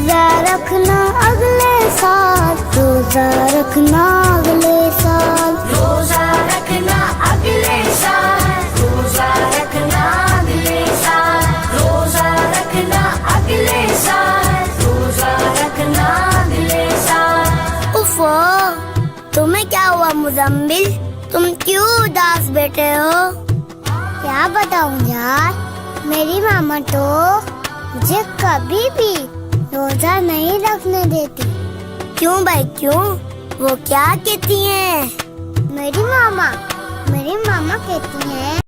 रोजा रखना अगले साल, रोजा रखना अगले साल, रोजा रखना अगले साल, रोजा रखना अगले साल, रोजा रखना अगले साल, रोजा रखना अगले साल। उफ़ो, तुम्हें क्या हुआ मुज़म्मिल? तुम क्यों उदास बैठे हो? क्या बताऊं यार, मेरी मामा तो मुझे कभी भी रोजा नहीं रखने देती। क्यों भाई क्यों? वो क्या कहती हैं? मेरी मामा कहती हैं